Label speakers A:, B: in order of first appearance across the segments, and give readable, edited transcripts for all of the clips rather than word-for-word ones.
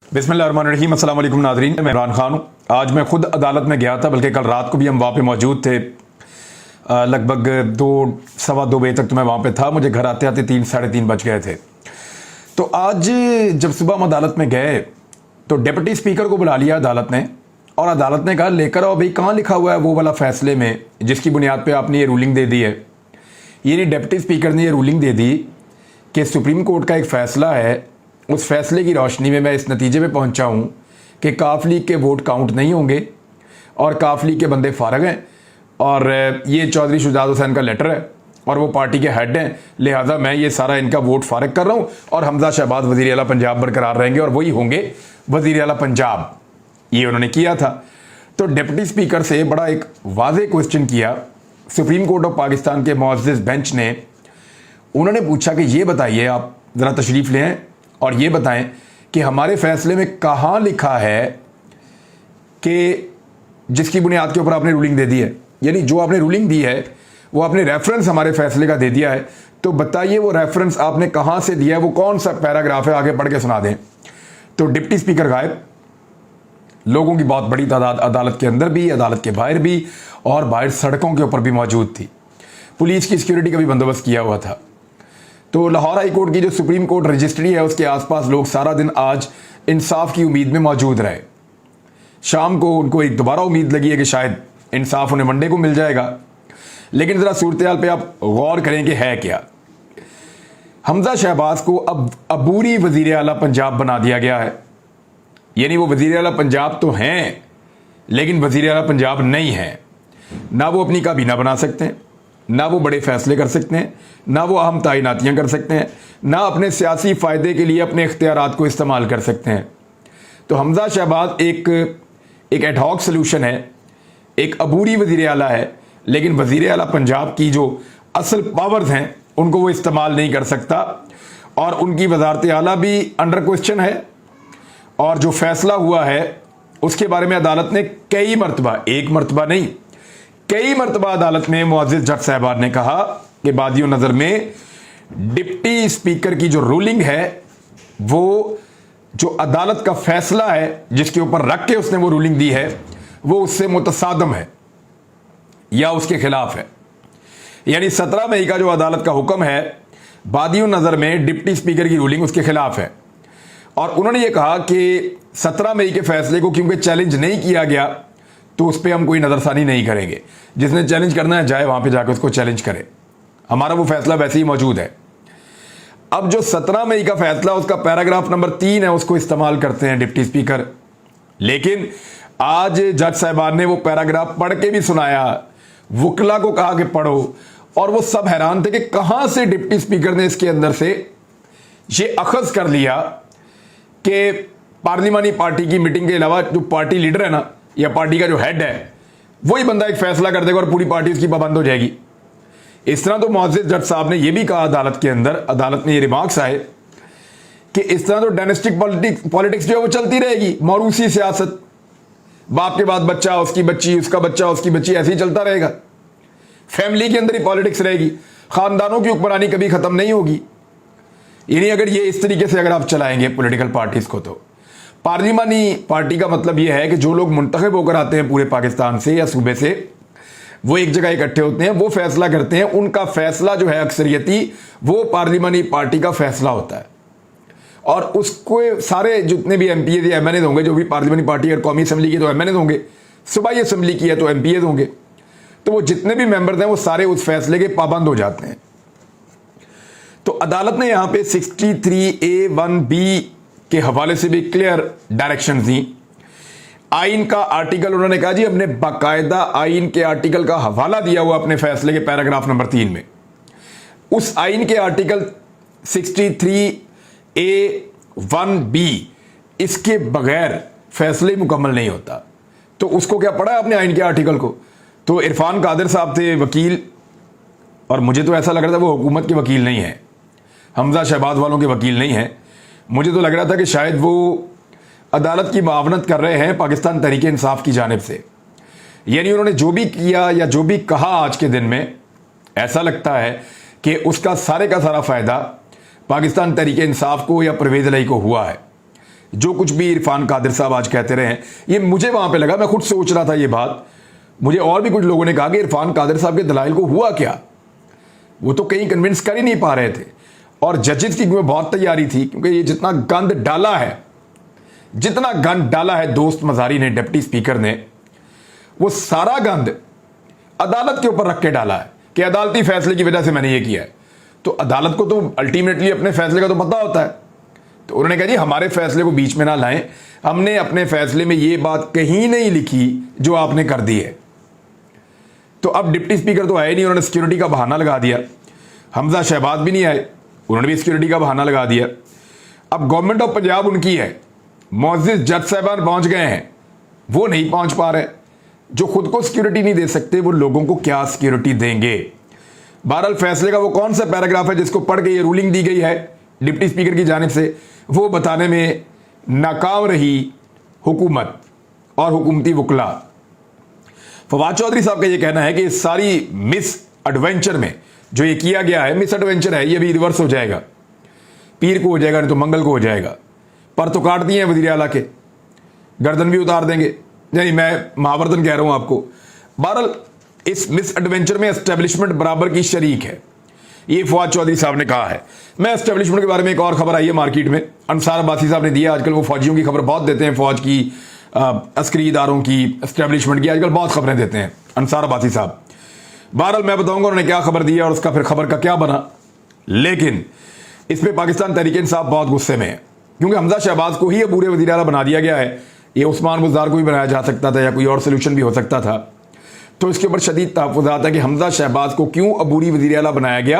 A: बिस्मिल्लाहिर्रहमानिर्रहीम, अस्सलाम वालेकुम नाज़रीन। मैं इमरान खान हूँ। आज मैं खुद अदालत में गया था, बल्कि कल रात को भी हम वहाँ पे मौजूद थे। लगभग 2 सवा 2 बजे तक तो मैं वहाँ पे था। मुझे घर आते आते 3 साढ़े 3 बज गए थे। तो आज जब सुबह हम अदालत में गए तो डिप्टी स्पीकर को बुला लिया अदालत ने, और अदालत ने कहा लेकर आओ भाई, कहाँ लिखा हुआ है वो वाला फैसले में जिसकी बुनियाद पर आपने ये रूलिंग दे दी है। यानी डिप्टी स्पीकर ने ये रूलिंग दे दी कि सुप्रीम कोर्ट का एक फ़ैसला है, उस फैसले की रोशनी में मैं इस नतीजे पे पहुंचा हूं कि काफ लीग के वोट काउंट नहीं होंगे और काफ लीग के बंदे फारग हैं, और ये चौधरी शुजात हुसैन का लेटर है और वो पार्टी के हेड हैं, लिहाजा मैं ये सारा इनका वोट फारग कर रहा हूं और हमजा शहबाज वज़ीर आला पंजाब बरकरार रहेंगे और वही होंगे वज़ीर आला पंजाब। ये उन्होंने किया था। तो डिप्टी स्पीकर से बड़ा एक वाज़े क्वेश्चन किया सुप्रीम कोर्ट ऑफ पाकिस्तान के मुअज़्ज़िज़ बेंच ने। उन्होंने पूछा कि ये बताइए, आप ज़रा तशरीफ़ लें और ये बताएं कि हमारे फैसले में कहाँ लिखा है कि जिसकी बुनियाद के ऊपर आपने रूलिंग दे दी है, यानी जो आपने रूलिंग दी है वो आपने रेफरेंस हमारे फैसले का दे दिया है, तो बताइए वो रेफरेंस आपने कहाँ से दिया है, वो कौन सा पैराग्राफ है, आगे पढ़ के सुना दें। तो डिप्टी स्पीकर गायब। लोगों की बहुत बड़ी तादाद अदालत के अंदर भी, अदालत के बाहर भी और बाहर सड़कों के ऊपर भी मौजूद थी। पुलिस की सिक्योरिटी का भी बंदोबस्त किया हुआ था। तो लाहौर हाई कोर्ट की जो सुप्रीम कोर्ट रजिस्ट्री है उसके आसपास लोग सारा दिन आज इंसाफ की उम्मीद में मौजूद रहे। शाम को उनको एक दोबारा उम्मीद लगी है कि शायद इंसाफ उन्हें मंडे को मिल जाएगा। लेकिन ज़रा सूरत हाल पे आप गौर करें कि है क्या। हमजा शहबाज को अब अबूरी वज़ीर आला पंजाब बना दिया गया है। यानी वो वज़ीर आला पंजाब तो हैं लेकिन वज़ीर आला पंजाब नहीं है। ना वो अपनी काबीना बना सकते हैं, ना वो बड़े फैसले कर सकते हैं, ना वो अहम तैनातियाँ कर सकते हैं, ना अपने सियासी फ़ायदे के लिए अपने इख्तियारात को इस्तेमाल कर सकते हैं। तो हमजा शहबाज एक एडहॉक सलूशन है, एक अबूरी वज़ीर आला है, लेकिन वज़ीर आला पंजाब की जो असल पावर्स हैं उनको वो इस्तेमाल नहीं कर सकता, और उनकी वज़ारत आला भी अंडर क्वेश्चन है। और जो फ़ैसला हुआ है उसके बारे में अदालत ने कई मरतबा, एक मरतबा नहीं, कई मरतबा अदालत में मुअज़्ज़िज़ जज साहबान ने कहा कि बादियों नज़र में डिप्टी स्पीकर की जो रूलिंग है वो जो अदालत का फैसला है जिसके ऊपर रख के उसने वो रूलिंग दी है वो उससे मुतसादम है या उसके खिलाफ है। यानी 17 मई का जो अदालत का हुक्म है बादियों नज़र में डिप्टी स्पीकर की रूलिंग उसके खिलाफ है। और उन्होंने ये कहा कि 17 मई के फैसले को क्योंकि चैलेंज नहीं किया गया तो उस पर हम कोई नज़रसानी नहीं करेंगे। जिसने चैलेंज करना है जाए वहाँ पे जाकर उसको चैलेंज करे, हमारा वो फैसला वैसे ही मौजूद है। अब जो 17 मई का फैसला उसका पैराग्राफ नंबर 3 है उसको इस्तेमाल करते हैं डिप्टी स्पीकर। लेकिन आज जज साहबान ने वो पैराग्राफ पढ़ के भी सुनाया, वकला को कहा कि पढ़ो, और वो सब हैरान थे कि कहाँ से डिप्टी स्पीकर ने इसके अंदर से ये अखज़ कर लिया कि पार्लिमानी पार्टी की मीटिंग के अलावा जो पार्टी लीडर है ना या पार्टी का जो हेड है वही बंदा एक फैसला कर देगा और पूरी पार्टी उसकी पाबंद हो जाएगी। इस तरह तो मुअज़्ज़िज़ जज साहब ने यह भी कहा अदालत के अंदर, अदालत में ये रिमार्क्स आए कि इस तरह तो डायनेस्टिक पॉलिटिक्स जो है वो चलती रहेगी, मौरूसी सियासत, बाप के बाद बच्चा, उसकी बच्ची, उसका बच्चा, उसकी बच्ची, ऐसे ही चलता रहेगा। फैमिली के अंदर ही पॉलिटिक्स रहेगी, खानदानों की हुक्मरानी कभी खत्म नहीं होगी। यानी अगर ये इस तरीके से अगर आप चलाएंगे पॉलिटिकल पार्टीज को, तो पार्लिमानी पार्टी का मतलब यह है कि जो लोग मुंतखब होकर आते हैं पूरे पाकिस्तान से या सूबे से, वो एक जगह इकट्ठे होते हैं, वो फैसला करते हैं, उनका फैसला जो है अक्सरियती वो पार्लिमानी पार्टी का फैसला होता है। और उसको सारे जितने भी एमपीए या एमएनए होंगे, जो भी पार्लिमानी पार्टी और कौमी असम्बली के तो एमएनए होंगे, सूबाई असम्बली की है तो एमपीए होंगे, तो वो जितने भी मेंबर्स हैं वो सारे उस फैसले के पाबंद हो जाते हैं। तो अदालत ने यहां पे 63A(1)(b) के हवाले से भी क्लियर डायरेक्शन दी। आइन का आर्टिकल उन्होंने कहा जी हमने बाकायदा आइन के आर्टिकल का हवाला दिया हुआ अपने फैसले के पैराग्राफ नंबर 3 में। उस आइन के आर्टिकल 63A(1)(b) इसके बगैर फैसले मुकम्मल नहीं होता। तो उसको क्या पढ़ा आपने आइन के आर्टिकल को? तो इरफान कादिर साहब थे वकील, और मुझे तो ऐसा लग रहा था वो हुकूमत के वकील नहीं है, हमजा शहबाज वालों के वकील नहीं है। मुझे तो लग रहा था कि शायद वो अदालत की मावनत कर रहे हैं पाकिस्तान तहरीक इंसाफ की जानिब से। यानी उन्होंने जो भी किया या जो भी कहा आज के दिन में, ऐसा लगता है कि उसका सारे का सारा फ़ायदा पाकिस्तान तहरीक इंसाफ को या परवेज़ इलाही को हुआ है। जो कुछ भी इरफान कादिर साहब आज कहते रहे हैं, ये मुझे वहां पे लगा, मैं खुद सोच रहा था ये बात, मुझे और भी कुछ लोगों ने कहा कि इरफान कादिर साहब के दलाइल को हुआ क्या, वो तो कहीं कन्विंस कर ही नहीं पा रहे थे। और जजेस की बहुत तैयारी थी, क्योंकि ये जितना गंद डाला है, जितना गंद डाला है दोस्त मजारी ने, डिप्टी स्पीकर ने, वो सारा गंद अदालत के ऊपर रख के डाला है कि अदालती फैसले की वजह से मैंने ये किया है। तो अदालत को तो अल्टीमेटली अपने फैसले का तो पता होता है। तो उन्होंने कहा जी हमारे फैसले को बीच में ना लाएं, हमने अपने फैसले में ये बात कहीं नहीं लिखी जो आपने कर दी है। तो अब डिप्टी स्पीकर तो आए नहीं, उन्होंने सिक्योरिटी का बहाना लगा दिया। हमजा शहबाज भी नहीं आए, उन्होंने भी सिक्योरिटी का बहाना लगा दिया। अब गवर्नमेंट ऑफ पंजाब उनकी है, मुअज़्ज़िज़ जज साहबान पहुंच गए हैं, वो नहीं पहुंच पा रहे। जो खुद को सिक्योरिटी नहीं दे सकते वो लोगों को क्या सिक्योरिटी देंगे। बहरहाल फैसले का वो कौन सा पैराग्राफ है जिसको पढ़ के ये रूलिंग दी गई है डिप्टी स्पीकर की जानिब से, वो बताने में नाकाम रही हुकूमत और हुकूमती वकला। फवाद चौधरी साहब का ये कहना है कि इस सारी मिस एडवेंचर में जो ये किया गया है, मिस एडवेंचर है, ये भी रिवर्स हो जाएगा, पीर को हो जाएगा नहीं तो मंगल को हो जाएगा। पर तो काट दिए हैं वज़ीर आला के, गर्दन भी उतार देंगे। नहीं, मैं महावर्तन कह रहा हूं आपको। बहरहाल इस मिस एडवेंचर में एस्टेब्लिशमेंट बराबर की शरीक है, ये फवाद चौधरी साहब ने कहा है। मैं एस्टेब्लिशमेंट के बारे में एक और खबर आई है मार्केट में, अंसार अब्बासी साहब ने दिया। आजकल वो फौजियों की खबर बहुत देते हैं, फौज की, अस्करी इदारों की, एस्टेब्लिशमेंट की आजकल बहुत खबरें देते हैं अंसार अब्बासी साहब। बहरहाल मैं बताऊंगा उन्होंने क्या खबर दी है और उसका फिर खबर का क्या बना। लेकिन इसमें पाकिस्तान तहरीक इंसाफ बहुत गुस्से में है, क्योंकि हमजा शहबाज को ही अबूरे वज़ीर आला बना दिया गया है। ये उस्मान बुज़दार को भी बनाया जा सकता था या कोई और सोल्यूशन भी हो सकता था। तो इसके ऊपर शदीद तहफ़्फ़ुज़ात है कि हमजा शहबाज को क्यों अबूरी वज़ीर आला बनाया गया।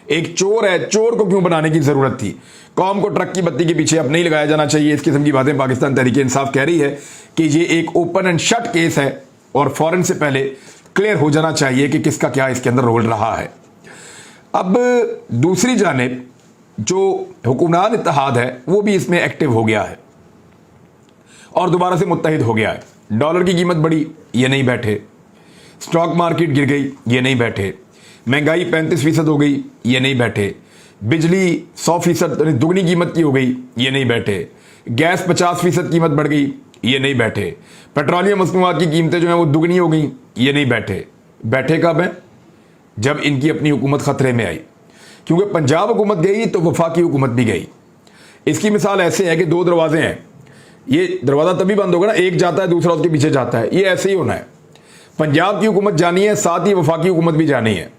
A: एक चोर है, चोर को क्यों बनाने की ज़रूरत थी। कौम को ट्रक की बत्ती के पीछे अब नहीं लगाया जाना चाहिए, इस किस्म की बातें पाकिस्तान तहरीक इंसाफ कह रही है कि ये एक ओपन एंड शट केस है और फ़ौरन से पहले क्लियर हो जाना चाहिए कि किसका क्या इसके अंदर रोल रहा है। अब दूसरी जानिब जो हुक्मरान इत्तेहाद है वो भी इसमें एक्टिव हो गया है और दोबारा से मुत्तहिद हो गया है। डॉलर की कीमत बढ़ी, ये नहीं बैठे। स्टॉक मार्केट गिर गई, ये नहीं बैठे। महंगाई 35% हो गई, ये नहीं बैठे। बिजली 100% दुगनी कीमत की हो गई, ये नहीं बैठे। गैस 50% कीमत बढ़ गई, ये नहीं बैठे। पेट्रोलियम मसनूआत की कीमतें जो हैं वो दुगनी हो गई, ये नहीं बैठे। बैठे कब हैं? जब इनकी अपनी हुकूमत खतरे में आई, क्योंकि पंजाब हुकूमत गई तो वफाकी हुकूमत भी गई। इसकी मिसाल ऐसे है कि दो दरवाजे हैं, ये दरवाज़ा तभी बंद होगा ना, एक जाता है दूसरा उसके पीछे जाता है, ये ऐसे ही होना है। पंजाब की हुकूमत जानी है, साथ ही वफाकी हुकूमत भी जानी है,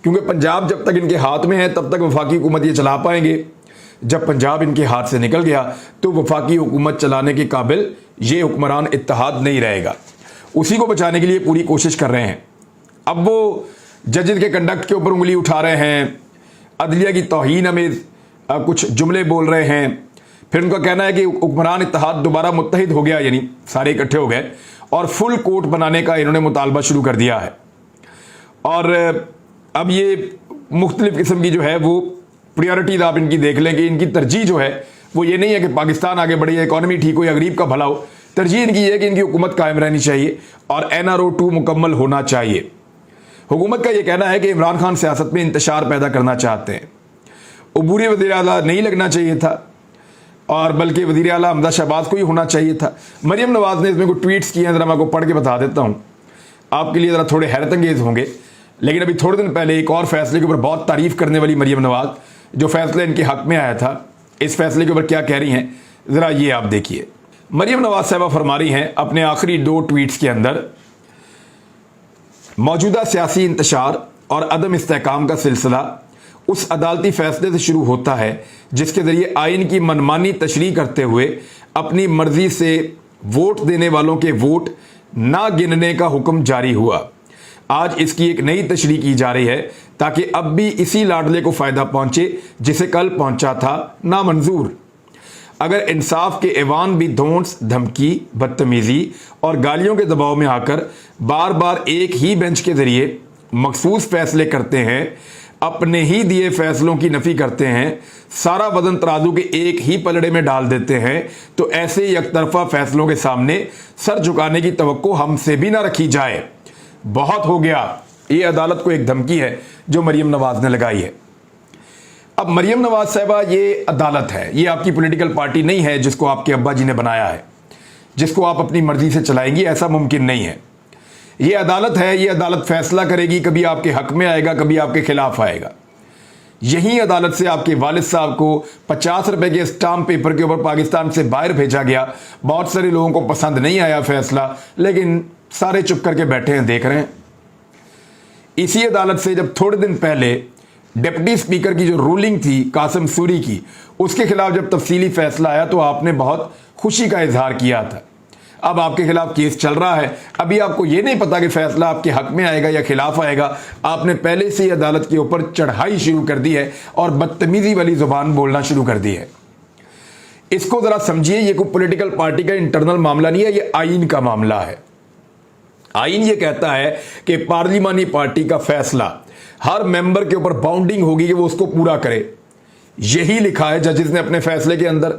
A: क्योंकि पंजाब जब तक इनके हाथ में है तब तक वफाकी हुकूमत ये चला पाएंगे। जब पंजाब इनके हाथ से निकल गया तो वफाकी हुकूमत चलाने के काबिल ये हुक्मरान इत्तेहाद नहीं रहेगा। उसी को बचाने के लिए पूरी कोशिश कर रहे हैं। अब वो जजेस के कंडक्ट के ऊपर उंगली उठा रहे हैं, अदलिया की तौहीन में कुछ जुमले बोल रहे हैं। फिर उनका कहना है कि हुक्मरान इत्तेहाद दोबारा मुत्तहिद हो गया, यानी सारे इकट्ठे हो गए और फुल कोर्ट बनाने का इन्होंने मुतालबा शुरू कर दिया है। और अब ये मुख्तलिफ किस्म की जो है वो प्रायोरिटीज आप इनकी देख लें कि इनकी तरजीह जो है वो ये नहीं है कि पाकिस्तान आगे बढ़े, इकॉनमी ठीक हो या गरीब का भला हो। तरजीह इनकी ये है कि इनकी हुकूमत कायम रहनी चाहिए और NRO 2 मुकम्मल होना चाहिए। हुकूमत का ये कहना है कि इमरान खान सियासत में इंतशार पैदा करना चाहते हैं। अबूरी वज़ीर आला नहीं लगना चाहिए था और बल्कि वज़ीर आला हमजा शहबाज को ही होना चाहिए था। मरियम नवाज़ ने इसमें कुछ ट्वीट्स किए हैं, ज़रा मैं आपको पढ़ के बता देता हूँ, आपके लिए ज़रा थोड़े हैरत अंगेज़ होंगे। लेकिन अभी थोड़े दिन पहले एक और फैसले के ऊपर बहुत तारीफ़ करने वाली मरियम नवाज़, जो फैसला इनके हक़ में आया था, इस फैसले के ऊपर क्या कह रही हैं ज़रा ये आप देखिए। मरियम नवाज़ साहबा फरमा रही हैं अपने आखिरी 2 ट्वीट्स के अंदर, मौजूदा सियासी इंतशार और अदम इस्तेहकाम का सिलसिला उस अदालती फैसले से शुरू होता है जिसके ज़रिए आइन की मनमानी तशरीह करते हुए अपनी मर्जी से वोट देने वालों के वोट ना गिनने का हुक्म जारी हुआ। आज इसकी एक नई तशरीह की जा रही है ताकि अब भी इसी लाडले को फ़ायदा पहुंचे जिसे कल पहुंचा था नामंजूर। अगर इंसाफ के ऐवान भी धौंस, धमकी, बदतमीज़ी और गालियों के दबाव में आकर बार बार एक ही बेंच के ज़रिए मखसूस फैसले करते हैं, अपने ही दिए फैसलों की नफ़ी करते हैं, सारा वजन तराजू के एक ही पलड़े में डाल देते हैं, तो ऐसे एकतरफा फैसलों के सामने सर झुकाने की तवक्को हमसे भी ना रखी जाए। बहुत हो गया। ये अदालत को एक धमकी है जो मरियम नवाज़ ने लगाई है। अब मरियम नवाज साहिबा, ये अदालत है, ये आपकी पॉलिटिकल पार्टी नहीं है जिसको आपके अब्बा जी ने बनाया है, जिसको आप अपनी मर्जी से चलाएंगी, ऐसा मुमकिन नहीं है। ये अदालत है, ये अदालत फैसला करेगी, कभी आपके हक में आएगा, कभी आपके खिलाफ आएगा। यही अदालत से आपके वालिद साहब को 50 रुपए के स्टाम्प पेपर के ऊपर पाकिस्तान से बाहर भेजा गया। बहुत सारे लोगों को पसंद नहीं आया फैसला, लेकिन सारे चुप करके बैठे हैं, देख रहे हैं। इसी अदालत से जब थोड़े दिन पहले डिप्टी स्पीकर की जो रूलिंग थी कासिम सूरी की, उसके खिलाफ जब तफसीली फैसला आया तो आपने बहुत खुशी का इजहार किया था। अब आपके खिलाफ केस चल रहा है, अभी आपको यह नहीं पता कि फैसला आपके हक में आएगा या खिलाफ आएगा। आपने पहले से ही अदालत के ऊपर चढ़ाई शुरू कर दी है और बदतमीजी वाली जुबान बोलना शुरू कर दी है। इसको जरा समझिए, ये कोई पॉलिटिकल पार्टी का इंटरनल मामला नहीं है, ये आईन का मामला है। आईन ये कहता है कि पार्लिमानी पार्टी का फैसला हर मेंबर के ऊपर बाउंडिंग होगी कि वो उसको पूरा करे। यही लिखा है जजेस ने अपने फैसले के अंदर।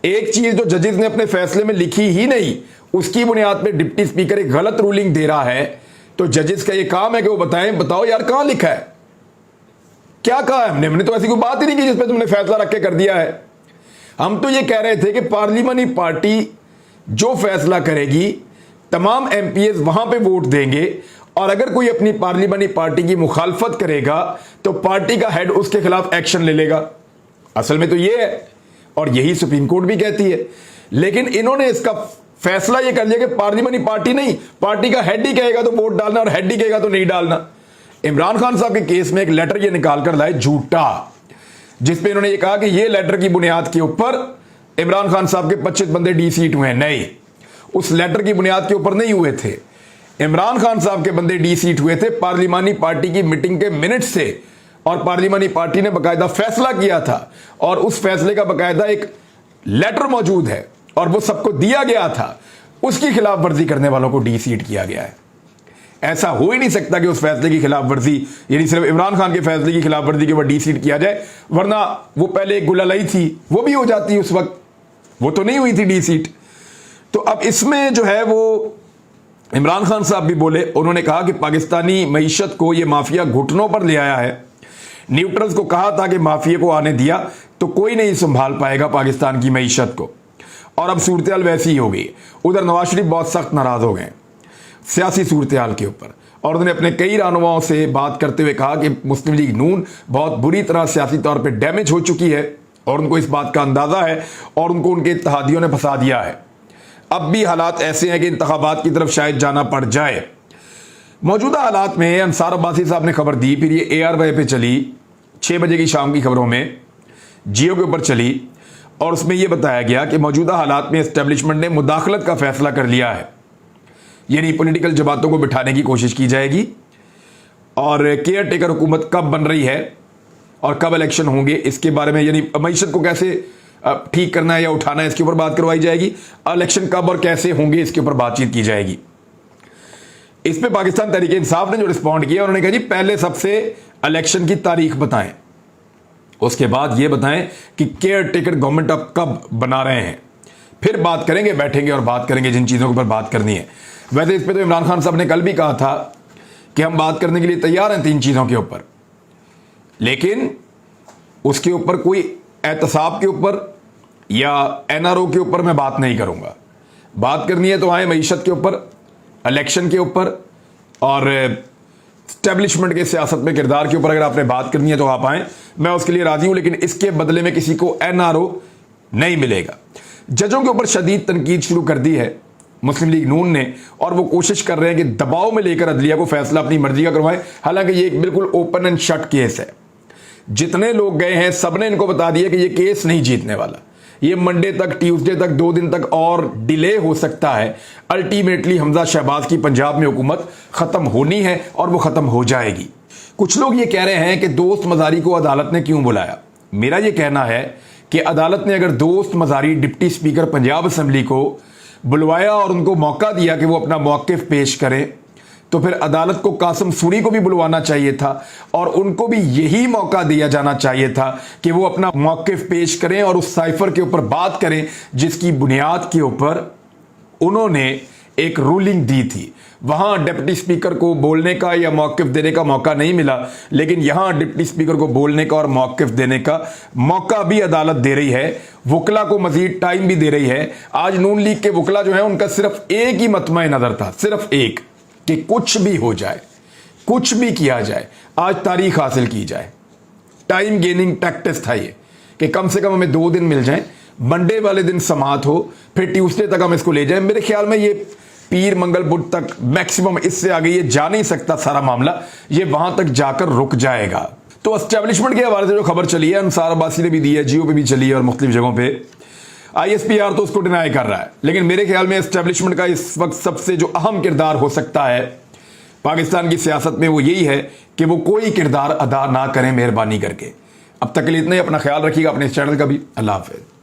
A: एक चीज जो जजेस ने अपने फैसले में लिखी ही नहीं, उसकी बुनियाद पे डिप्टी स्पीकर एक गलत रूलिंग दे रहा है, तो जजेस का ये काम है कि वो बताओ यार कहां लिखा है, क्या कहा है हमने तो ऐसी कोई बात ही नहीं की जिसपे तुमने फैसला रख के कर दिया है। हम तो ये कह रहे थे कि पार्लिमानी पार्टी जो फैसला करेगी, तमाम एमपीएस वहां पे वोट देंगे, और अगर कोई अपनी पार्लिमानी पार्टी की मुखालफत करेगा तो पार्टी का हेड उसके खिलाफ एक्शन ले लेगा। असल में तो ये है, और यही सुप्रीम कोर्ट भी कहती है। लेकिन इन्होंने इसका फैसला ये कर लिया कि पार्लिमानी पार्टी नहीं, पार्टी का हेड ही कहेगा तो वोट डालना और हेड ही कहेगा तो नहीं डालना। इमरान खान साहब के केस में एक लेटर ये निकाल कर लाए झूठा, जिसपे इन्होंने ये कहा कि ये लेटर की बुनियाद के ऊपर इमरान खान साहब के 25 बंदे डी-सीट हुए। नहीं, उस लेटर की बुनियाद के ऊपर नहीं हुए थे। इमरान खान साहब के बंदे डी-सीट हुए थे पार्लिमानी पार्टी की मीटिंग के मिनट से, और पार्लिमानी पार्टी ने बकायदा फैसला किया था, और उस फैसले का बकायदा एक लेटर मौजूद है और वो सबको दिया गया था। उसकी खिलाफ वर्जी करने वालों को डी-सीट किया गया है। ऐसा हो ही नहीं सकता कि उस फैसले की खिलाफ वर्जी, यानी सिर्फ इमरान खान के फैसले की खिलाफ वर्जी के ऊपर डी-सीट किया जाए, वरना वो पहले एक गुलालाई थी, वो भी हो जाती उस वक्त, वो तो नहीं हुई थी डी-सीट। तो अब इसमें जो है वो इमरान खान साहब भी बोले, उन्होंने कहा कि पाकिस्तानी मईशत को ये माफिया घुटनों पर ले आया है। न्यूट्रल्स को कहा था कि माफिया को आने दिया तो कोई नहीं संभाल पाएगा पाकिस्तान की मईशत को, और अब सूरत हाल वैसी ही हो गई। उधर नवाज शरीफ बहुत सख्त नाराज हो गए सियासी सूरत हाल के ऊपर, और उन्होंने अपने कई रहनुमाओं से बात करते हुए कहा कि मुस्लिम लीग नून बहुत बुरी तरह सियासी तौर पर डैमेज हो चुकी है, और उनको इस बात का अंदाजा है, और उनको उनके इत्तेहादियों ने फंसा दिया है। अब भी हालात ऐसे हैं कि इंतखाबात की तरफ शायद जाना पड़ जाए। मौजूदा हालात में अंसार अब्बासी साहब ने खबर दी, फिर ये ARY पे चली 6 बजे की शाम की खबरों में, जियो के ऊपर चली, और उसमें यह बताया गया कि मौजूदा हालात में एस्टेब्लिशमेंट ने मुदाखलत का फैसला कर लिया है, यानी पॉलिटिकल जमातों को बिठाने की कोशिश की जाएगी, और केयर टेकर हुकूमत कब बन रही है और कब इलेक्शन होंगे इसके बारे में, यानी मईशत को कैसे ठीक करना है या उठाना है इसके ऊपर बात करवाई जाएगी। इलेक्शन कब और कैसे होंगे इसके ऊपर बातचीत की जाएगी। इस पे पाकिस्तान तहरीक इंसाफ ने जो रिस्पॉन्ड किया, उन्होंने कहा जी पहले सबसे इलेक्शन की तारीख बताएं, उसके बाद ये बताएं कि केयर टेकर गवर्नमेंट अब कब बना रहे हैं, फिर बात करेंगे, बैठेंगे और बात करेंगे जिन चीज़ों के ऊपर बात करनी है। वैसे इस पर तो इमरान खान साहब ने कल भी कहा था कि हम बात करने के लिए तैयार हैं 3 चीज़ों के ऊपर, लेकिन उसके ऊपर कोई एहतसाब के ऊपर या NRO के ऊपर मैं बात नहीं करूंगा। बात करनी है तो आए मईशत के ऊपर, इलेक्शन के ऊपर, और स्टैब्लिशमेंट के सियासत में किरदार के ऊपर अगर आपने बात करनी है तो आप आए, मैं उसके लिए राजी हूं, लेकिन इसके बदले में किसी को NRO नहीं मिलेगा। जजों के ऊपर शदीद तनकीद शुरू कर दी है मुस्लिम लीग नून ने, और वो कोशिश कर रहे हैं कि दबाव में लेकर अदलिया को फैसला अपनी मर्जी का करवाएं। हालांकि ये एक बिल्कुल ओपन एंड शट केस है, जितने लोग गए हैं सबने इनको बता दिया कि ये केस नहीं जीतने वाला, ये मंडे तक, ट्यूसडे तक, 2 दिन तक और डिले हो सकता है। अल्टीमेटली हमजा शहबाज की पंजाब में हुकूमत खत्म होनी है और वो खत्म हो जाएगी। कुछ लोग ये कह रहे हैं कि दोस्त मजारी को अदालत ने क्यों बुलाया। मेरा ये कहना है कि अदालत ने अगर दोस्त Mazari deputy speaker Punjab assembly को बुलवाया और उनको मौका दिया कि वो अपना मौक़िफ़ पेश करें, तो फिर अदालत को कासिम सूरी को भी बुलवाना चाहिए था और उनको भी यही मौका दिया जाना चाहिए था कि वो अपना मौक़िफ़ पेश करें और उस साइफर के ऊपर बात करें जिसकी बुनियाद के ऊपर उन्होंने एक रूलिंग दी थी। वहां डिप्टी स्पीकर को बोलने का या मौक़िफ़ देने का मौका नहीं मिला, लेकिन यहां डिप्टी स्पीकर को बोलने का और मौक़िफ़ देने का मौका भी अदालत दे रही है, वकला को मजीद टाइम भी दे रही है। आज नून लीग के वकला जो है उनका सिर्फ एक ही मतमा नजर था, सिर्फ एक, कि कुछ भी हो जाए, कुछ भी किया जाए, आज तारीख हासिल की जाए। टाइम गेनिंग टैक्टिस था ये, कि कम से कम हमें 2 दिन मिल जाएं, मंडे वाले दिन समात हो, फिर ट्यूसडे तक हम इसको ले जाएं। मेरे ख्याल में ये पीर मंगल बुध तक मैक्सिमम, इससे आगे ये जा नहीं सकता सारा मामला, ये वहां तक जाकर रुक जाएगा। तो एस्टेब्लिशमेंट के हवाले से जो खबर चली है, अंसार अब्बासी ने भी दी है, जियो पे भी चली है और मुख्तलिफ जगहों पे, ISPR तो उसको डिनाई कर रहा है, लेकिन मेरे ख्याल में एस्टेब्लिशमेंट का इस वक्त सबसे जो अहम किरदार हो सकता है पाकिस्तान की सियासत में, वो यही है कि वो कोई किरदार अदा ना करें मेहरबानी करके। अब तक के लिए इतना ही। अपना ख्याल रखिएगा, अपने इस चैनल का भी। अल्लाह हाफिज़।